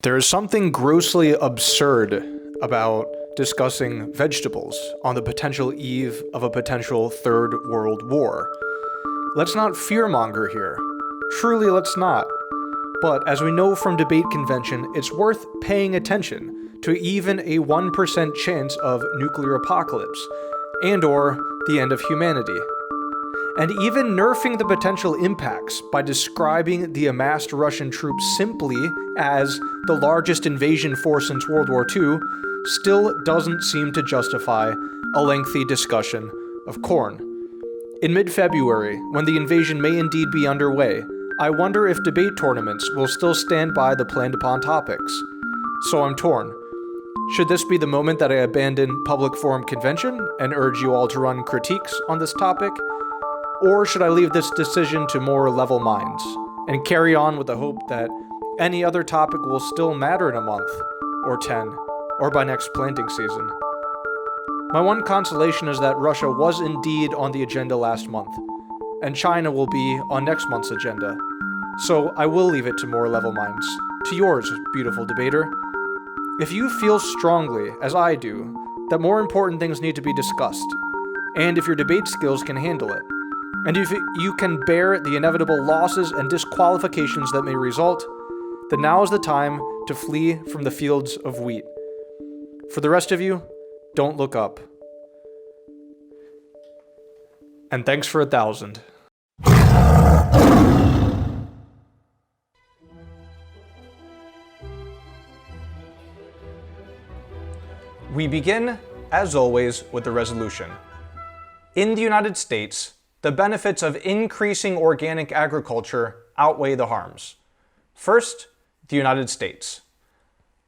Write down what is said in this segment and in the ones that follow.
There is something grossly absurd about discussing vegetables on the potential eve of a potential third world war. Let's not fearmonger here. Truly, let's not. But as we know from debate convention, it's worth paying attention to even a 1% chance of nuclear apocalypse and/or the end of humanity. And even nerfing the potential impacts by describing the amassed Russian troops simply as the largest invasion force since World War II still doesn't seem to justify a lengthy discussion of corn. In mid-February, when the invasion may indeed be underway, I wonder if debate tournaments will still stand by the planned upon topics. So I'm torn. Should this be the moment that I abandon public forum convention and urge you all to run critiques on this topic? Or should I leave this decision to more level minds and carry on with the hope that any other topic will still matter in a month, or 10, or by next planting season? My one consolation is that Russia was indeed on the agenda last month, and China will be on next month's agenda. So I will leave it to more level minds. To yours, beautiful debater. If you feel strongly, as I do, that more important things need to be discussed, and if your debate skills can handle it, and if you can bear the inevitable losses and disqualifications that may result, then now is the time to flee from the fields of wheat. For the rest of you, don't look up. And thanks for 1,000. We begin, as always, with the resolution. In the United States, the benefits of increasing organic agriculture outweigh the harms. First, the United States.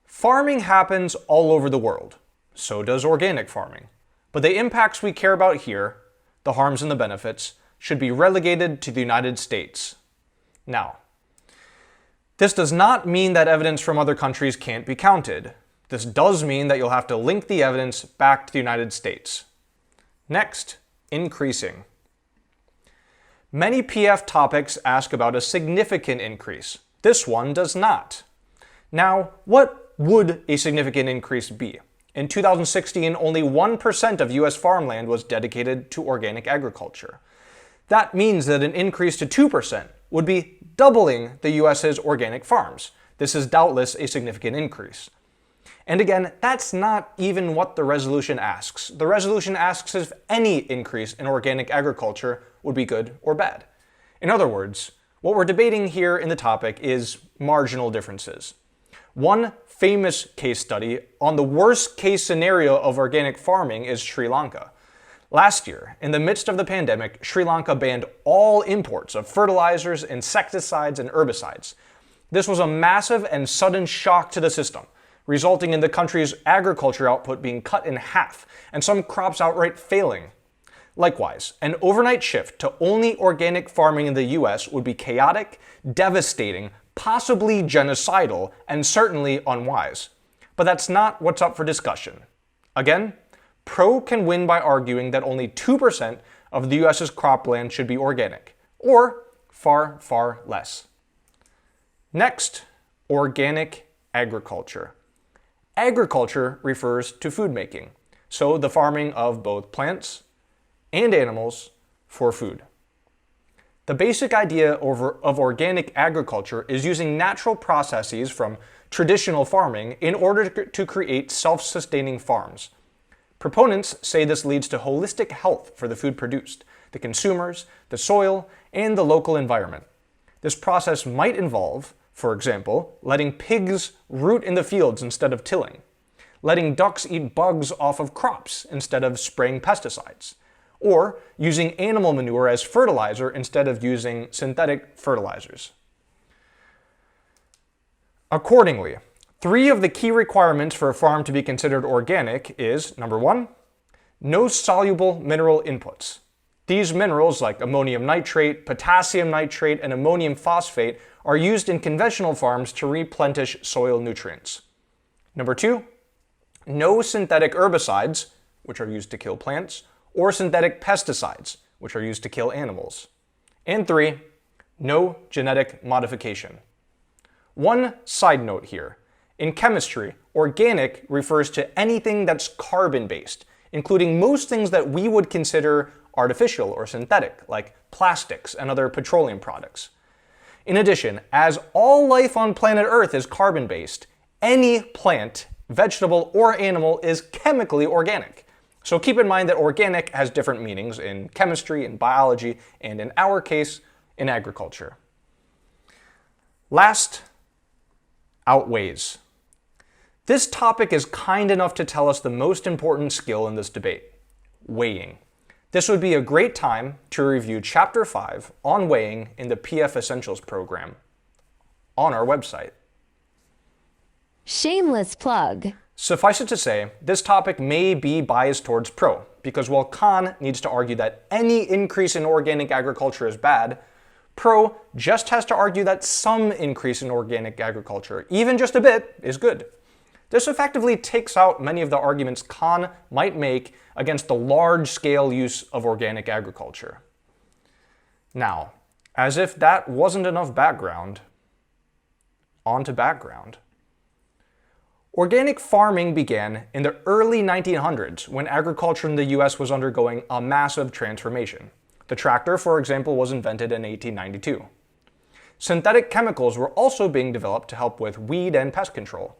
Farming happens all over the world. So does organic farming. But the impacts we care about here, the harms and the benefits, should be relegated to the United States. Now, this does not mean that evidence from other countries can't be counted. This does mean that you'll have to link the evidence back to the United States. Next, increasing. Many PF topics ask about a significant increase. This one does not. Now, what would a significant increase be? In 2016, only 1% of US farmland was dedicated to organic agriculture. That means that an increase to 2% would be doubling the US's organic farms. This is doubtless a significant increase. And again, that's not even what the resolution asks. The resolution asks if any increase in organic agriculture would be good or bad. In other words, what we're debating here in the topic is marginal differences. One famous case study on the worst case scenario of organic farming is Sri Lanka. Last year, in the midst of the pandemic, Sri Lanka banned all imports of fertilizers, insecticides, and herbicides. This was a massive and sudden shock to the system, resulting in the country's agriculture output being cut in half and some crops outright failing. Likewise, an overnight shift to only organic farming in the US would be chaotic, devastating, possibly genocidal, and certainly unwise. But that's not what's up for discussion. Again, Pro can win by arguing that only 2% of the US's cropland should be organic, or far, far less. Next, organic agriculture. Agriculture refers to food making, so the farming of both plants and animals for food. The basic idea of organic agriculture is using natural processes from traditional farming in order to create self-sustaining farms. Proponents say this leads to holistic health for the food produced, the consumers, the soil, and the local environment. This process might involve, for example, letting pigs root in the fields instead of tilling, letting ducks eat bugs off of crops instead of spraying pesticides, or using animal manure as fertilizer instead of using synthetic fertilizers. Accordingly, 3 of the key requirements for a farm to be considered organic is, number 1, no soluble mineral inputs. These minerals, like ammonium nitrate, potassium nitrate, and ammonium phosphate, are used in conventional farms to replenish soil nutrients. Number 2, no synthetic herbicides, which are used to kill plants, or synthetic pesticides, which are used to kill animals. And 3, no genetic modification. One side note here. In chemistry, organic refers to anything that's carbon-based, including most things that we would consider artificial or synthetic, like plastics and other petroleum products. In addition, as all life on planet Earth is carbon-based, any plant, vegetable, or animal is chemically organic. So keep in mind that organic has different meanings in chemistry and biology, and in our case, in agriculture. Last, outweighs. This topic is kind enough to tell us the most important skill in this debate, weighing. This would be a great time to review Chapter 5 on weighing in the PF Essentials program on our website. Shameless plug. Suffice it to say, this topic may be biased towards pro, because while con needs to argue that any increase in organic agriculture is bad, pro just has to argue that some increase in organic agriculture, even just a bit, is good. This effectively takes out many of the arguments con might make against the large-scale use of organic agriculture. Now, as if that wasn't enough background, on to background. Organic farming began in the early 1900s when agriculture in the US was undergoing a massive transformation. The tractor, for example, was invented in 1892. Synthetic chemicals were also being developed to help with weed and pest control.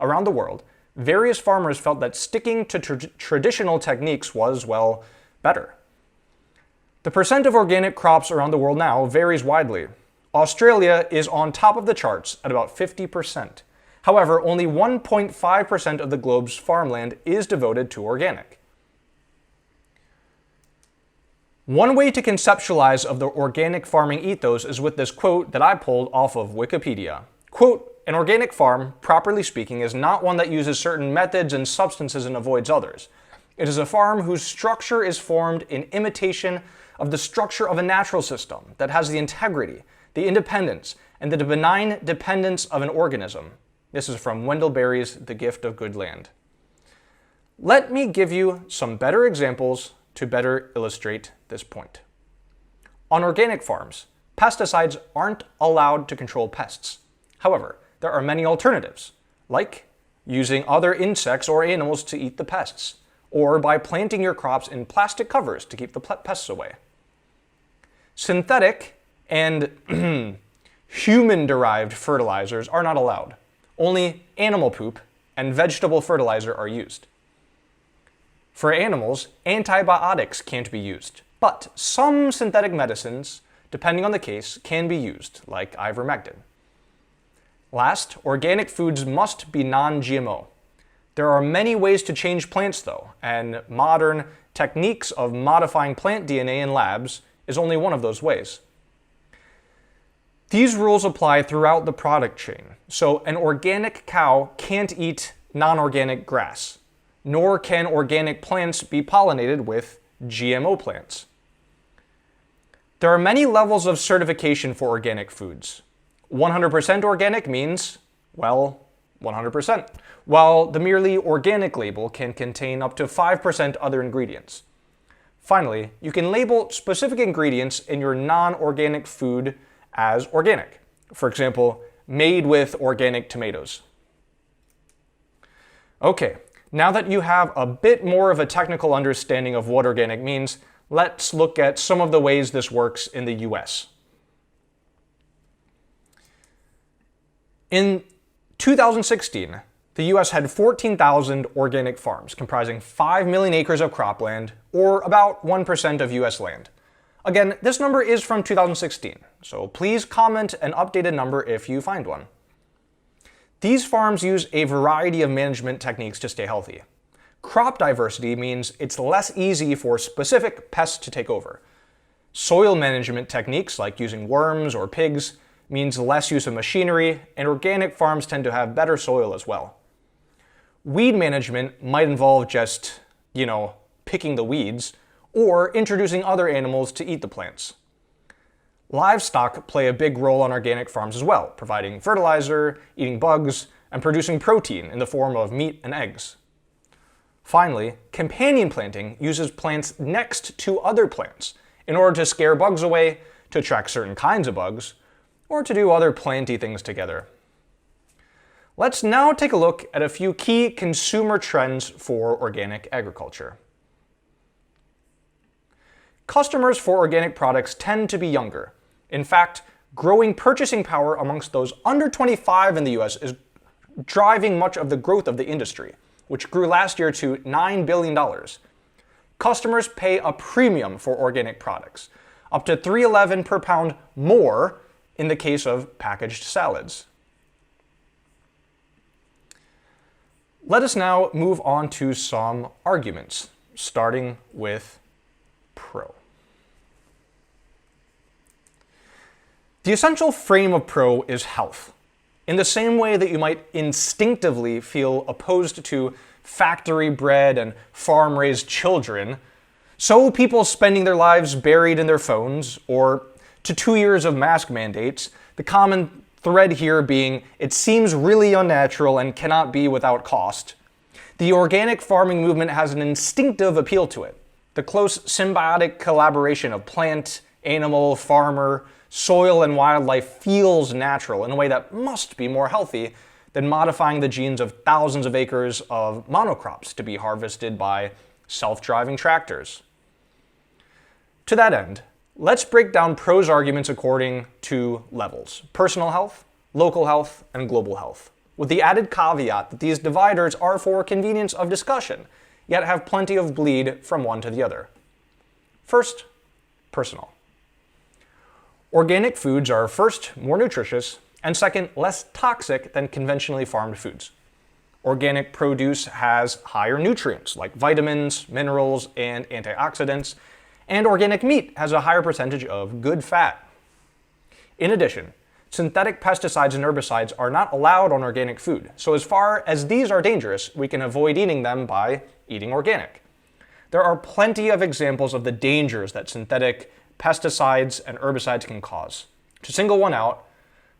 Around the world, various farmers felt that sticking to traditional techniques was, well, better. The percent of organic crops around the world now varies widely. Australia is on top of the charts at about 50%. However, only 1.5% of the globe's farmland is devoted to organic. One way to conceptualize of the organic farming ethos is with this quote that I pulled off of Wikipedia. Quote, "An organic farm, properly speaking, is not one that uses certain methods and substances and avoids others. It is a farm whose structure is formed in imitation of the structure of a natural system that has the integrity, the independence, and the benign dependence of an organism." This is from Wendell Berry's The Gift of Good Land. Let me give you some better examples to better illustrate this point. On organic farms, pesticides aren't allowed to control pests. However, there are many alternatives, like using other insects or animals to eat the pests, or by planting your crops in plastic covers to keep the pests away. Synthetic and human-derived fertilizers are not allowed. Only animal poop and vegetable fertilizer are used. For animals, antibiotics can't be used, but some synthetic medicines, depending on the case, can be used, like ivermectin. Last, organic foods must be non-GMO. There are many ways to change plants though, and modern techniques of modifying plant DNA in labs is only one of those ways. These rules apply throughout the product chain, so an organic cow can't eat non-organic grass, nor can organic plants be pollinated with GMO plants. There are many levels of certification for organic foods. 100% organic means, well, 100%, while the merely organic label can contain up to 5% other ingredients. Finally, you can label specific ingredients in your non-organic food as organic. For example, made with organic tomatoes. Okay, now that you have a bit more of a technical understanding of what organic means, let's look at some of the ways this works in the US. In 2016, the US had 14,000 organic farms, comprising 5 million acres of cropland, or about 1% of US land. Again, this number is from 2016, so please comment an updated number if you find one. These farms use a variety of management techniques to stay healthy. Crop diversity means it's less easy for specific pests to take over. Soil management techniques, like using worms or pigs, means less use of machinery, and organic farms tend to have better soil as well. Weed management might involve just, picking the weeds, or introducing other animals to eat the plants. Livestock play a big role on organic farms as well, providing fertilizer, eating bugs, and producing protein in the form of meat and eggs. Finally, companion planting uses plants next to other plants in order to scare bugs away, to attract certain kinds of bugs, or to do other planty things together. Let's now take a look at a few key consumer trends for organic agriculture. Customers for organic products tend to be younger. In fact, growing purchasing power amongst those under 25 in the US is driving much of the growth of the industry, which grew last year to $9 billion. Customers pay a premium for organic products, up to $3.11 per pound more in the case of packaged salads. Let us now move on to some arguments, starting with pro. The essential frame of pro is health. In the same way that you might instinctively feel opposed to factory-bred and farm-raised children, so people spending their lives buried in their phones, or to 2 years of mask mandates, the common thread here being it seems really unnatural and cannot be without cost. The organic farming movement has an instinctive appeal to it. The close symbiotic collaboration of plant, animal, farmer, soil, and wildlife feels natural in a way that must be more healthy than modifying the genes of thousands of acres of monocrops to be harvested by self-driving tractors. To that end, let's break down pro's arguments according to levels: personal health, local health, and global health, with the added caveat that these dividers are for convenience of discussion, yet have plenty of bleed from one to the other. First, personal. Organic foods are first, more nutritious, and second, less toxic than conventionally farmed foods. Organic produce has higher nutrients like vitamins, minerals, and antioxidants, and organic meat has a higher percentage of good fat. In addition, synthetic pesticides and herbicides are not allowed on organic food, so as far as these are dangerous, we can avoid eating them by eating organic. There are plenty of examples of the dangers that synthetic pesticides and herbicides can cause. To single one out,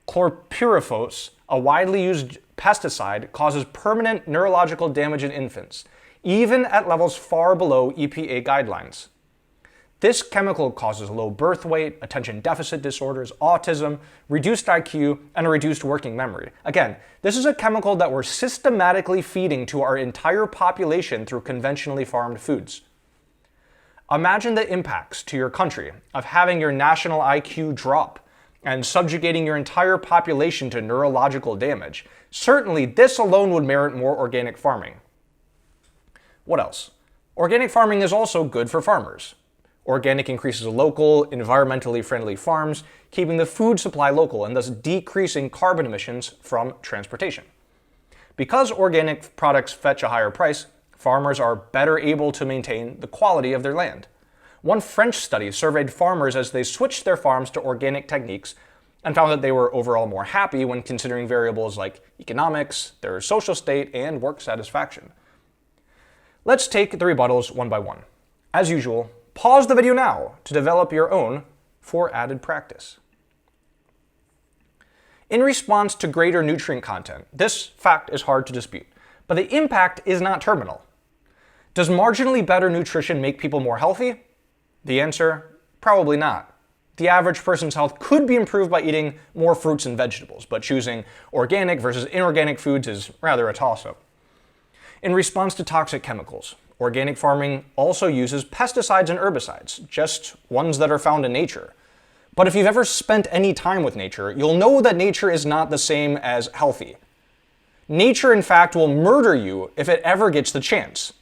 chlorpyrifos, a widely used pesticide, causes permanent neurological damage in infants, even at levels far below EPA guidelines. This chemical causes low birth weight, attention deficit disorders, autism, reduced IQ, and a reduced working memory. Again, this is a chemical that we're systematically feeding to our entire population through conventionally farmed foods. Imagine the impacts to your country of having your national IQ drop and subjugating your entire population to neurological damage. Certainly, this alone would merit more organic farming. What else? Organic farming is also good for farmers. Organic increases local, environmentally friendly farms, keeping the food supply local and thus decreasing carbon emissions from transportation. Because organic products fetch a higher price, farmers are better able to maintain the quality of their land. One French study surveyed farmers as they switched their farms to organic techniques and found that they were overall more happy when considering variables like economics, their social state, and work satisfaction. Let's take the rebuttals one by one. As usual, pause the video now to develop your own for added practice. In response to greater nutrient content, this fact is hard to dispute, but the impact is not terminal. Does marginally better nutrition make people more healthy? The answer, probably not. The average person's health could be improved by eating more fruits and vegetables, but choosing organic versus inorganic foods is rather a toss-up. In response to toxic chemicals, organic farming also uses pesticides and herbicides, just ones that are found in nature. But if you've ever spent any time with nature, you'll know that nature is not the same as healthy. Nature, in fact, will murder you if it ever gets the chance.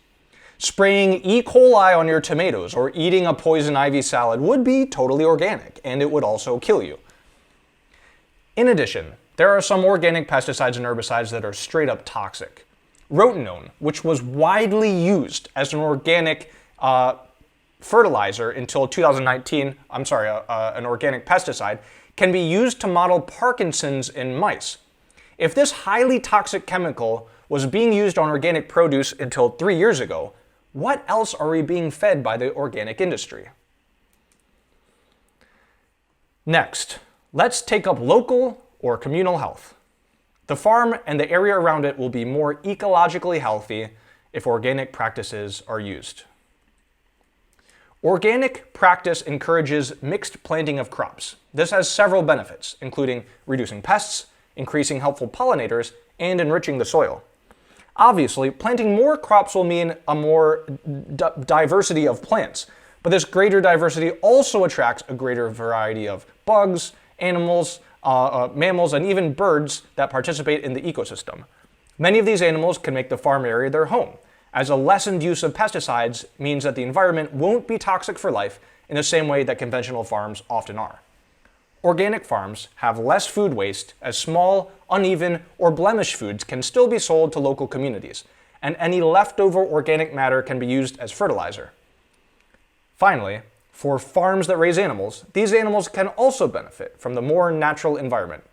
Spraying E. coli on your tomatoes or eating a poison ivy salad would be totally organic, and it would also kill you. In addition, there are some organic pesticides and herbicides that are straight up toxic. Rotenone, which was widely used as an organic fertilizer until 2019, an organic pesticide, can be used to model Parkinson's in mice. If this highly toxic chemical was being used on organic produce until 3 years ago, what else are we being fed by the organic industry? Next, let's take up local or communal health. The farm and the area around it will be more ecologically healthy if organic practices are used. Organic practice encourages mixed planting of crops. This has several benefits, including reducing pests, increasing helpful pollinators, and enriching the soil. Obviously, planting more crops will mean a more diversity of plants, but this greater diversity also attracts a greater variety of bugs, animals, mammals, and even birds that participate in the ecosystem. Many of these animals can make the farm area their home, as a lessened use of pesticides means that the environment won't be toxic for life in the same way that conventional farms often are. Organic farms have less food waste, as small, uneven, or blemished foods can still be sold to local communities, and any leftover organic matter can be used as fertilizer. Finally, for farms that raise animals, these animals can also benefit from the more natural environment.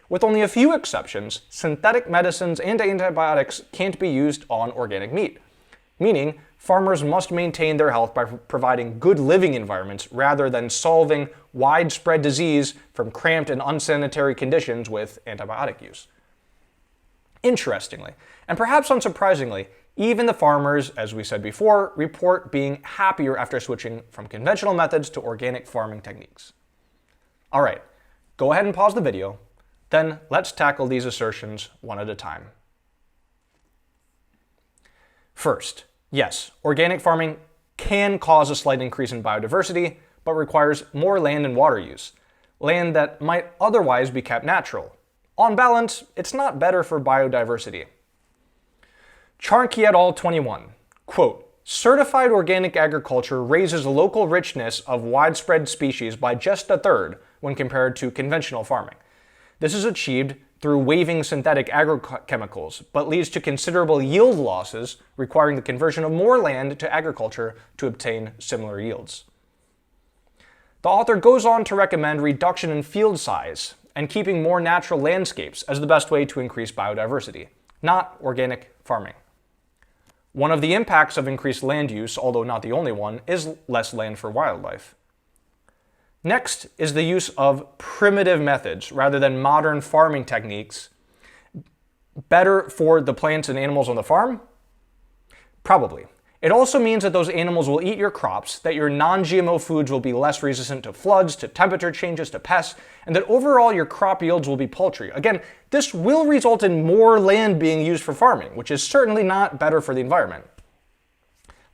With only a few exceptions, synthetic medicines and antibiotics can't be used on organic meat, meaning farmers must maintain their health by providing good living environments rather than solving widespread disease from cramped and unsanitary conditions with antibiotic use. Interestingly, and perhaps unsurprisingly, even the farmers, as we said before, report being happier after switching from conventional methods to organic farming techniques. All right, go ahead and pause the video, then let's tackle these assertions one at a time. First, yes, organic farming can cause a slight increase in biodiversity, but requires more land and water use, land that might otherwise be kept natural. On balance, it's not better for biodiversity. Charnky et al. 21, quote, certified organic agriculture raises local richness of widespread species by just a third when compared to conventional farming. This is achieved through waiving synthetic agrochemicals, but leads to considerable yield losses, requiring the conversion of more land to agriculture to obtain similar yields. The author goes on to recommend reduction in field size and keeping more natural landscapes as the best way to increase biodiversity, not organic farming. One of the impacts of increased land use, although not the only one, is less land for wildlife. Next is the use of primitive methods rather than modern farming techniques. Better for the plants and animals on the farm? Probably. It also means that those animals will eat your crops, that your non-GMO foods will be less resistant to floods, to temperature changes, to pests, and that overall your crop yields will be paltry. Again, this will result in more land being used for farming, which is certainly not better for the environment.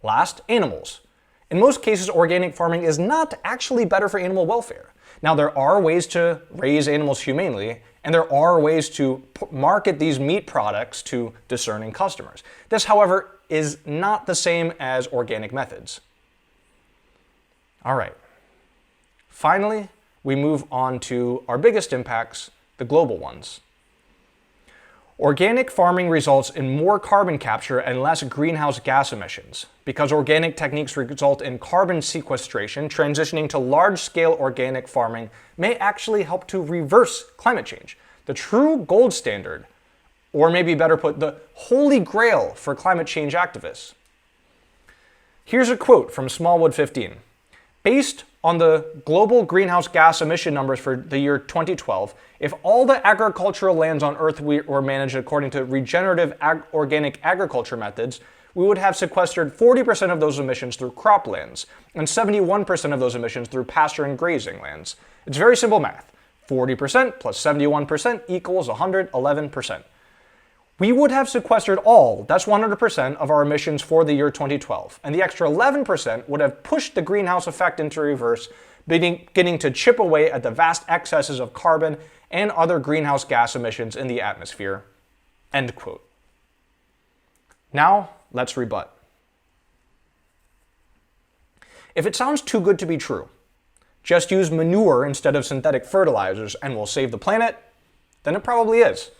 Last, animals. In most cases, organic farming is not actually better for animal welfare. Now, there are ways to raise animals humanely, and there are ways to market these meat products to discerning customers. This, however, is not the same as organic methods. All right. Finally, we move on to our biggest impacts, the global ones. Organic farming results in more carbon capture and less greenhouse gas emissions. Because organic techniques result in carbon sequestration, transitioning to large-scale organic farming may actually help to reverse climate change. The true gold standard, or maybe better put, the holy grail for climate change activists. Here's a quote from Smallwood 15. Based on the global greenhouse gas emission numbers for the year 2012, if all the agricultural lands on Earth were managed according to regenerative organic agriculture methods, we would have sequestered 40% of those emissions through croplands and 71% of those emissions through pasture and grazing lands. It's very simple math. 40% plus 71% equals 111%. We would have sequestered all, that's 100%, of our emissions for the year 2012, and the extra 11% would have pushed the greenhouse effect into reverse, beginning to chip away at the vast excesses of carbon and other greenhouse gas emissions in the atmosphere. End quote. Now, let's rebut. If it sounds too good to be true, just use manure instead of synthetic fertilizers and we'll save the planet, then it probably is.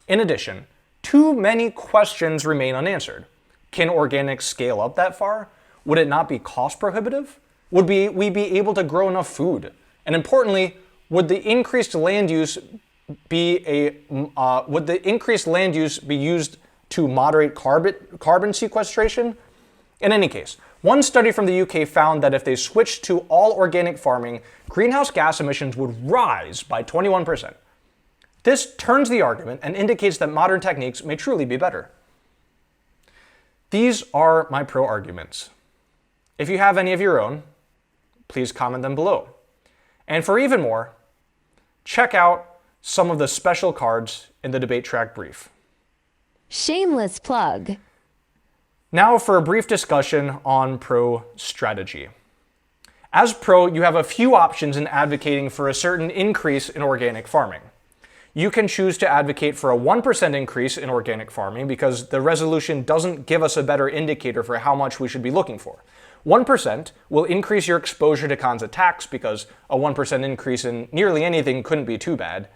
In addition, too many questions remain unanswered. Can organics scale up that far? Would it not be cost prohibitive? Would we be able to grow enough food? And importantly, would the increased land use be used to moderate carbon sequestration? In any case, one study from the UK found that if they switched to all organic farming, greenhouse gas emissions would rise by 21%. This turns the argument and indicates that modern techniques may truly be better. These are my pro-arguments. If you have any of your own, please comment them below. And for even more, check out some of the special cards in the debate track brief. Shameless plug. Now for a brief discussion on pro strategy. As pro, you have a few options in advocating for a certain increase in organic farming. You can choose to advocate for a 1% increase in organic farming because the resolution doesn't give us a better indicator for how much we should be looking for. 1% will increase your exposure to cons attacks because a 1% increase in nearly anything couldn't be too bad.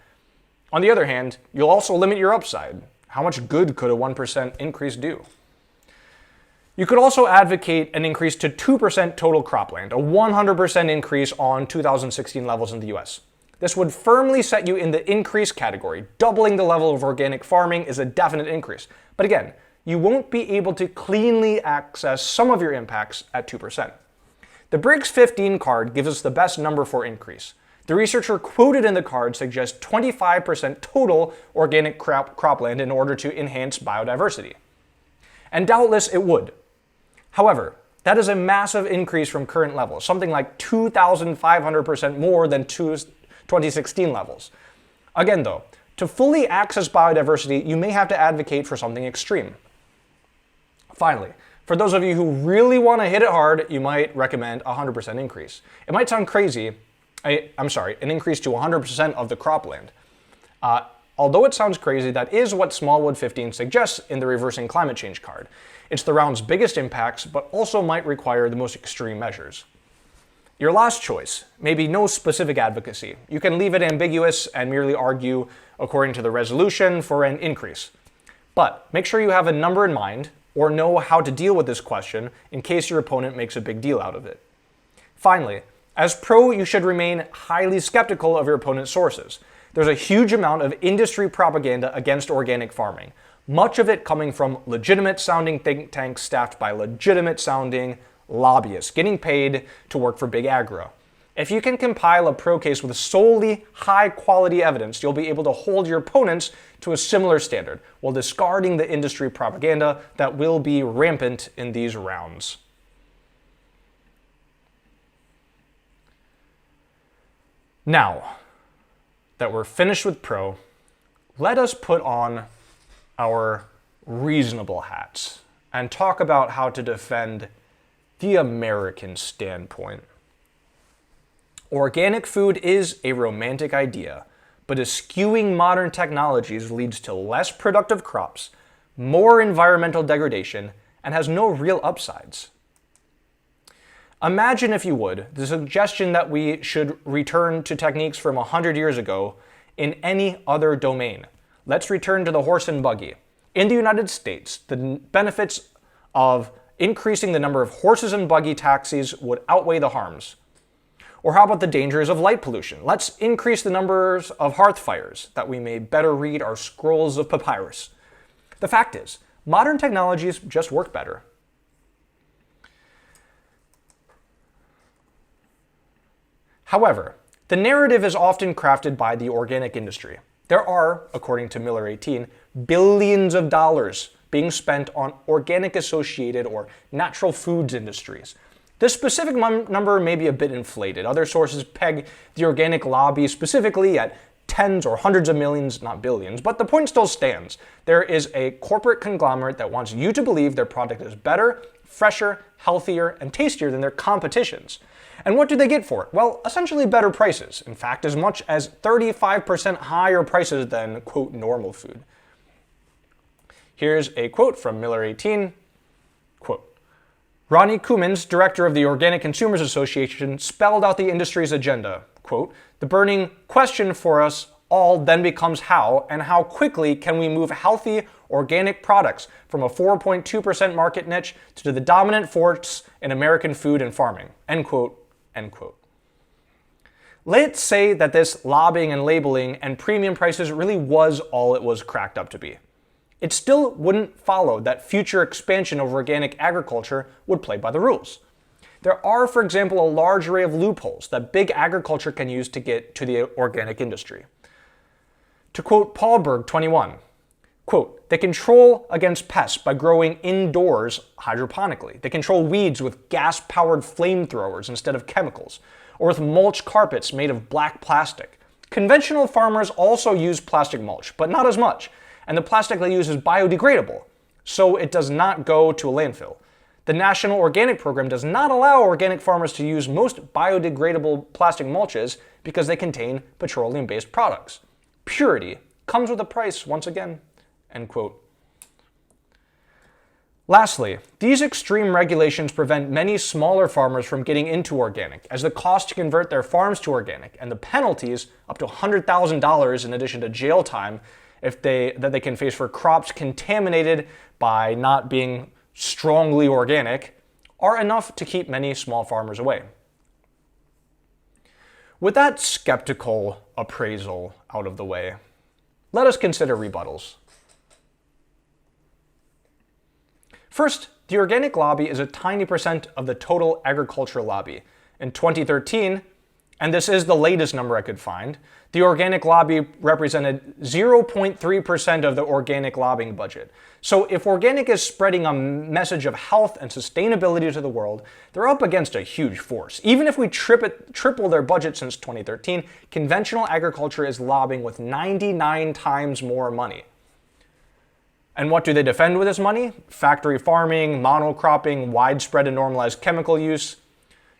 On the other hand, you'll also limit your upside. How much good could a 1% increase do? You could also advocate an increase to 2% total cropland, a 100% increase on 2016 levels in the US. This would firmly set you in the increase category. Doubling the level of organic farming is a definite increase. But again, you won't be able to cleanly access some of your impacts at 2%. The Briggs 15 card gives us the best number for increase. The researcher quoted in the card suggests 25% total organic cropland in order to enhance biodiversity. And doubtless it would. However, that is a massive increase from current levels, something like 2,500% more than 2016 levels. Again though, to fully access biodiversity, you may have to advocate for something extreme. Finally, for those of you who really want to hit it hard, you might recommend a 100% increase. It might sound crazy, an increase to 100% of the cropland. Although it sounds crazy, that is what Smallwood 15 suggests in the Reversing Climate Change card. It's the round's biggest impacts, but also might require the most extreme measures. Your last choice may be no specific advocacy. You can leave it ambiguous and merely argue according to the resolution for an increase. But make sure you have a number in mind or know how to deal with this question in case your opponent makes a big deal out of it. Finally, as pro, you should remain highly skeptical of your opponent's sources. There's a huge amount of industry propaganda against organic farming, much of it coming from legitimate-sounding think tanks staffed by legitimate-sounding lobbyists getting paid to work for big agro. If you can compile a pro case with solely high-quality evidence, you'll be able to hold your opponents to a similar standard while discarding the industry propaganda that will be rampant in these rounds. Now that we're finished with pro, let us put on our reasonable hats and talk about how to defend the American standpoint. Organic food is a romantic idea, but eschewing modern technologies leads to less productive crops, more environmental degradation, and has no real upsides. Imagine, if you would, the suggestion that we should return to techniques from 100 years ago in any other domain. Let's return to the horse and buggy. In the United States, the benefits of increasing the number of horses and buggy taxis would outweigh the harms. Or how about the dangers of light pollution? Let's increase the numbers of hearth fires that we may better read our scrolls of papyrus. The fact is, modern technologies just work better. However, the narrative is often crafted by the organic industry. There are, according to Miller 18, billions of dollars being spent on organic-associated or natural foods industries. This specific number may be a bit inflated. Other sources peg the organic lobby specifically at tens or hundreds of millions, not billions, but the point still stands. There is a corporate conglomerate that wants you to believe their product is better, fresher, healthier, and tastier than their competitions. And what do they get for it? Well, essentially better prices. In fact, as much as 35% higher prices than, quote, normal food. Here's a quote from Miller 18, quote, Ronnie Koumans, director of the Organic Consumers Association, spelled out the industry's agenda. Quote, the burning question for us all then becomes how, and how quickly can we move healthy organic products from a 4.2% market niche to the dominant force in American food and farming, end quote, end quote. Let's say that this lobbying and labeling and premium prices really was all it was cracked up to be. It still wouldn't follow that future expansion of organic agriculture would play by the rules. There are, for example, a large array of loopholes that big agriculture can use to get to the organic industry. To quote Paul Berg, 21, quote, they control against pests by growing indoors hydroponically. They control weeds with gas-powered flamethrowers instead of chemicals, or with mulch carpets made of black plastic. Conventional farmers also use plastic mulch, but not as much. and the plastic they use is biodegradable, so it does not go to a landfill. The National Organic Program does not allow organic farmers to use most biodegradable plastic mulches because they contain petroleum-based products. Purity comes with a price, once again." End quote. Lastly, these extreme regulations prevent many smaller farmers from getting into organic, as the cost to convert their farms to organic and the penalties, up to $100,000 in addition to jail time, that they can face for crops contaminated by not being strongly organic, are enough to keep many small farmers away. With that skeptical appraisal out of the way, let us consider rebuttals. First, the organic lobby is a tiny percent of the total agricultural lobby. In 2013, and this is the latest number I could find, the organic lobby represented 0.3% of the organic lobbying budget. So if organic is spreading a message of health and sustainability to the world, they're up against a huge force. Even if we triple their budget since 2013, conventional agriculture is lobbying with 99 times more money. And what do they defend with this money? Factory farming, monocropping, widespread and normalized chemical use.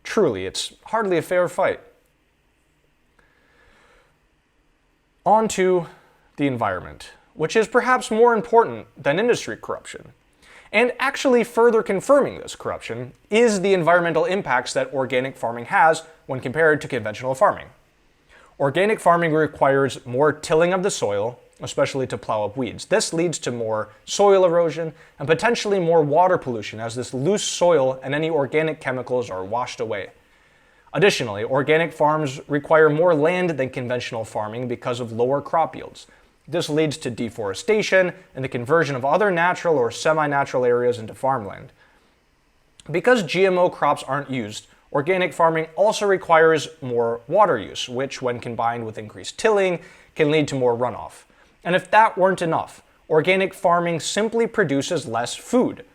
Truly, it's hardly a fair fight. On to the environment, which is perhaps more important than industry corruption. And actually further confirming this corruption is the environmental impacts that organic farming has when compared to conventional farming. Organic farming requires more tilling of the soil, especially to plow up weeds. This leads to more soil erosion and potentially more water pollution, as this loose soil and any organic chemicals are washed away. Additionally, organic farms require more land than conventional farming because of lower crop yields. This leads to deforestation and the conversion of other natural or semi-natural areas into farmland. Because GMO crops aren't used, organic farming also requires more water use, which, when combined with increased tilling, can lead to more runoff. And if that weren't enough, organic farming simply produces less food.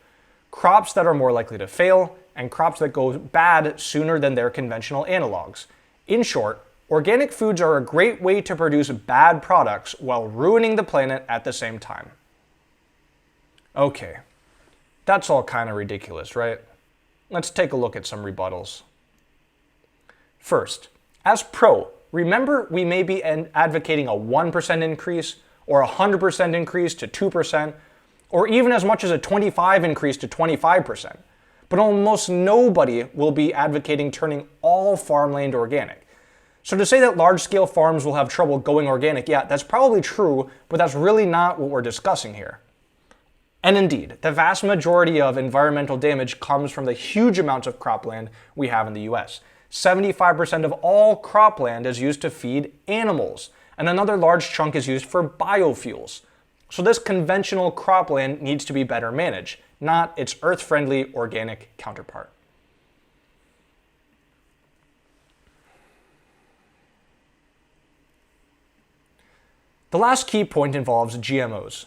Crops that are more likely to fail, and crops that go bad sooner than their conventional analogs. In short, organic foods are a great way to produce bad products while ruining the planet at the same time. Okay, that's all kind of ridiculous, right? Let's take a look at some rebuttals. First, as pro, remember we may be advocating a 1% increase, or a 100% increase to 2%, or even as much as a 25% increase to 25%. But almost nobody will be advocating turning all farmland organic. So to say that large-scale farms will have trouble going organic, yeah, that's probably true, but that's really not what we're discussing here. And indeed, the vast majority of environmental damage comes from the huge amounts of cropland we have in the US. 75% of all cropland is used to feed animals, and another large chunk is used for biofuels. So this conventional cropland needs to be better managed, not its earth-friendly organic counterpart. The last key point involves GMOs.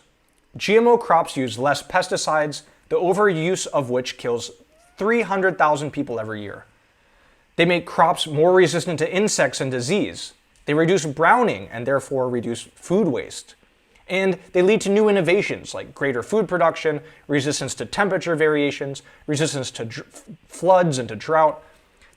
GMO crops use less pesticides, the overuse of which kills 300,000 people every year. They make crops more resistant to insects and disease. They reduce browning and therefore reduce food waste. And they lead to new innovations like greater food production, resistance to temperature variations, resistance to floods and to drought.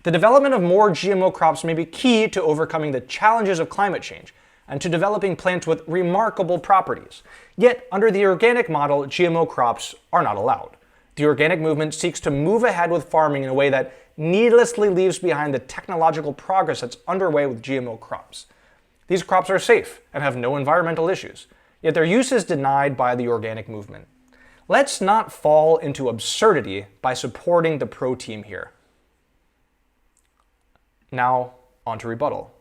The development of more GMO crops may be key to overcoming the challenges of climate change and to developing plants with remarkable properties. Yet, under the organic model, GMO crops are not allowed. The organic movement seeks to move ahead with farming in a way that needlessly leaves behind the technological progress that's underway with GMO crops. These crops are safe and have no environmental issues, yet their use is denied by the organic movement. Let's not fall into absurdity by supporting the pro team here. Now, on to rebuttal.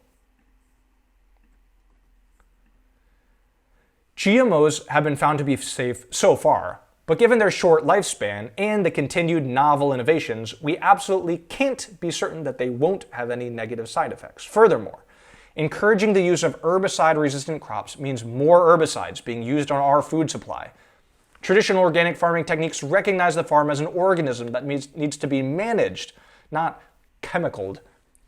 GMOs have been found to be safe so far, but given their short lifespan and the continued novel innovations, we absolutely can't be certain that they won't have any negative side effects. Furthermore, encouraging the use of herbicide-resistant crops means more herbicides being used on our food supply. Traditional organic farming techniques recognize the farm as an organism that needs to be managed, not chemicaled.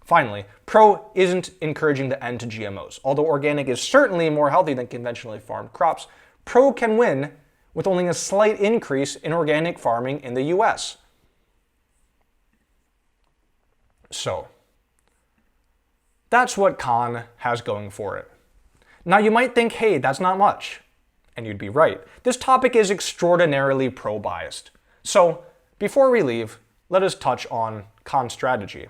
Finally, pro isn't encouraging the end to GMOs. Although organic is certainly more healthy than conventionally farmed crops, Pro can win with only a slight increase in organic farming in the US. So, that's what con has going for it. Now you might think, hey, that's not much. And you'd be right. This topic is extraordinarily pro-biased. So, before we leave, let us touch on con strategy.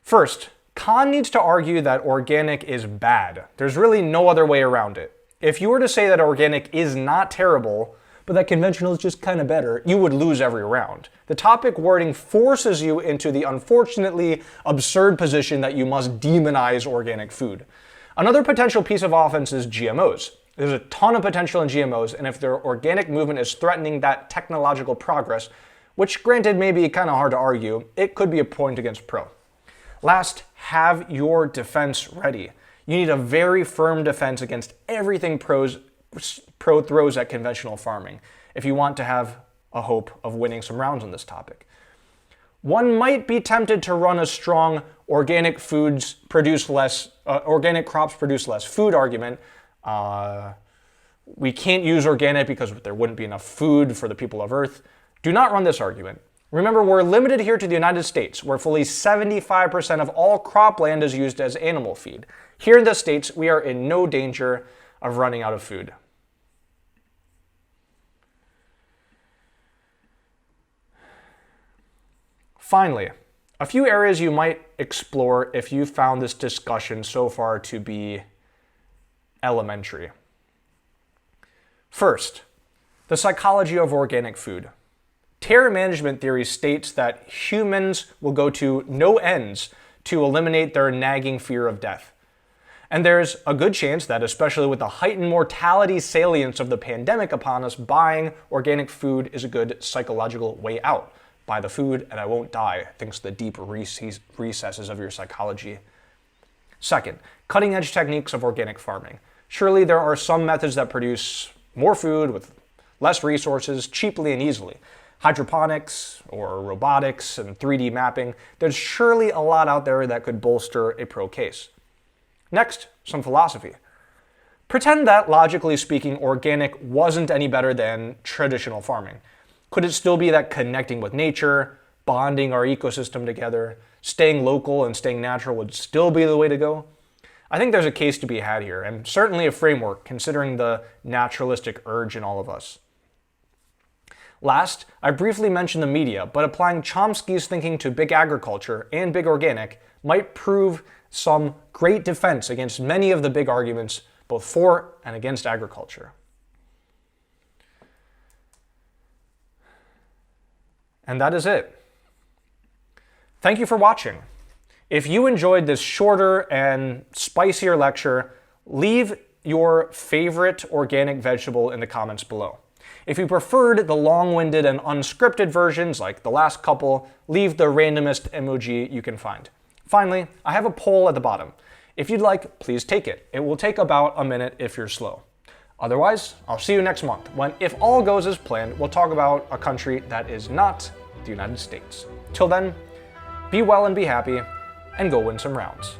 First, con needs to argue that organic is bad. There's really no other way around it. If you were to say that organic is not terrible, but that conventional is just kind of better, you would lose every round. The topic wording forces you into the unfortunately absurd position that you must demonize organic food. Another potential piece of offense is GMOs. There's a ton of potential in GMOs, and if their organic movement is threatening that technological progress, which granted may be kind of hard to argue, it could be a point against pro. Last, have your defense ready. You need a very firm defense against everything pro throws at conventional farming if you want to have a hope of winning some rounds on this topic. One might be tempted to run a strong organic crops produce less food argument. We can't use organic because there wouldn't be enough food for the people of Earth. Do not run this argument. Remember, we're limited here to the United States, where fully 75% of all cropland is used as animal feed. Here in the States, we are in no danger of running out of food. Finally, a few areas you might explore if you found this discussion so far to be elementary. First, the psychology of organic food. Terror management theory states that humans will go to no ends to eliminate their nagging fear of death. And there's a good chance that, especially with the heightened mortality salience of the pandemic upon us, buying organic food is a good psychological way out. Buy the food and I won't die, thanks to the deep recesses of your psychology. Second, cutting edge techniques of organic farming. Surely there are some methods that produce more food with less resources, cheaply and easily. Hydroponics or robotics and 3D mapping, there's surely a lot out there that could bolster a pro case. Next, some philosophy. Pretend that, logically speaking, organic wasn't any better than traditional farming. Could it still be that connecting with nature, bonding our ecosystem together, staying local and staying natural would still be the way to go? I think there's a case to be had here, and certainly a framework considering the naturalistic urge in all of us. Last, I briefly mentioned the media, but applying Chomsky's thinking to big agriculture and big organic might prove some great defense against many of the big arguments, both for and against agriculture. And that is it. Thank you for watching. If you enjoyed this shorter and spicier lecture, leave your favorite organic vegetable in the comments below. If you preferred the long-winded and unscripted versions, like the last couple, leave the randomest emoji you can find. Finally, I have a poll at the bottom. If you'd like, please take it. It will take about a minute if you're slow. Otherwise, I'll see you next month when, if all goes as planned, we'll talk about a country that is not the United States. Till then, be well and be happy, and go win some rounds.